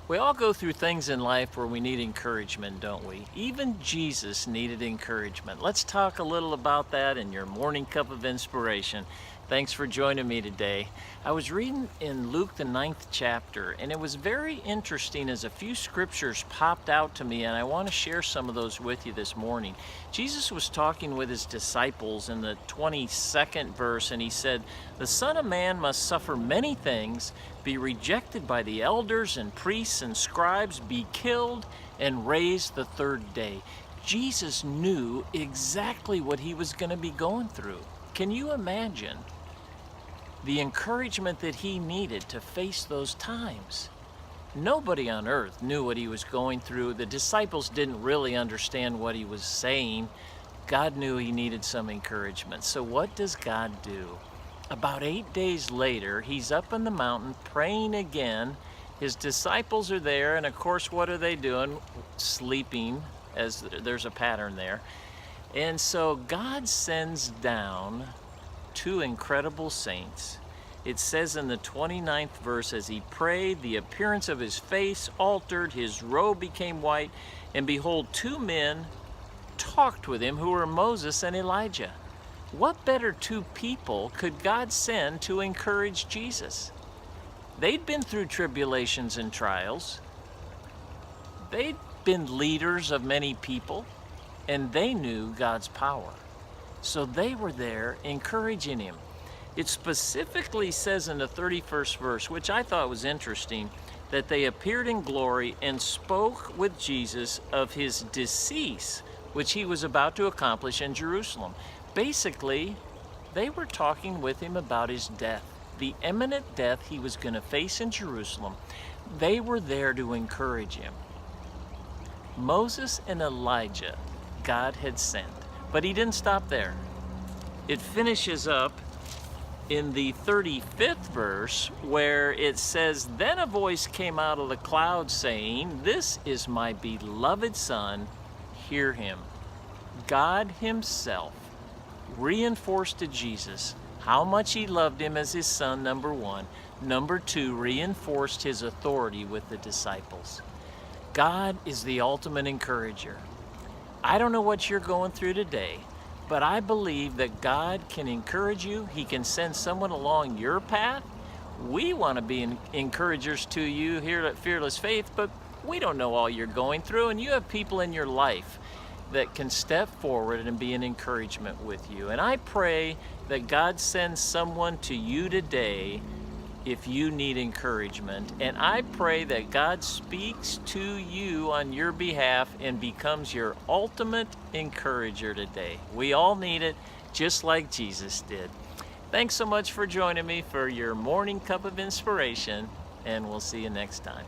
We all go through things in life where we need encouragement, don't we? Even Jesus needed encouragement. Let's talk a little about that in your morning cup of inspiration. Thanks for joining me today. I was reading in Luke, the 9th chapter, and it was very interesting as a few scriptures popped out to me, and I want to share some of those with you this morning. Jesus was talking with his disciples in the 22nd verse, and he said, "The Son of Man must suffer many things, be rejected by the elders and priests and scribes, be killed, and raised the third day." Jesus knew exactly what he was going to be going through. Can you imagine the encouragement that he needed to face those times? Nobody on earth knew what he was going through. The disciples didn't really understand what he was saying. God knew he needed some encouragement. So what does God do? About 8 days later, he's up on the mountain praying again. His disciples are there, and of course, what are they doing? Sleeping, as there's a pattern there. And so God sends down two incredible saints. It says in the 29th verse, as he prayed, the appearance of his face altered, his robe became white, and behold, two men talked with him who were Moses and Elijah. What better two people could God send to encourage Jesus? They'd been through tribulations and trials. They'd been leaders of many people, and they knew God's power. So they were there encouraging him. It specifically says in the 31st verse, which I thought was interesting, that they appeared in glory and spoke with Jesus of his decease, which he was about to accomplish in Jerusalem. Basically, they were talking with him about his death, the imminent death he was going to face in Jerusalem. They were there to encourage him. Moses and Elijah, God had sent. But he didn't stop there. It finishes up in the 35th verse where it says, "Then a voice came out of the cloud saying, 'This is my beloved Son, hear him.'" God himself reinforced to Jesus how much he loved him as his son, number one. Number two, reinforced his authority with the disciples. God is the ultimate encourager. I don't know what you're going through today, but I believe that God can encourage you. He can send someone along your path. We want to be encouragers to you here at Fearless Faith, but we don't know all you're going through, and you have people in your life that can step forward and be an encouragement with you. And I pray that God sends someone to you today if you need encouragement. And I pray that God speaks to you on your behalf and becomes your ultimate encourager today. We all need it, just like Jesus did. Thanks so much for joining me for your morning cup of inspiration, and we'll see you next time.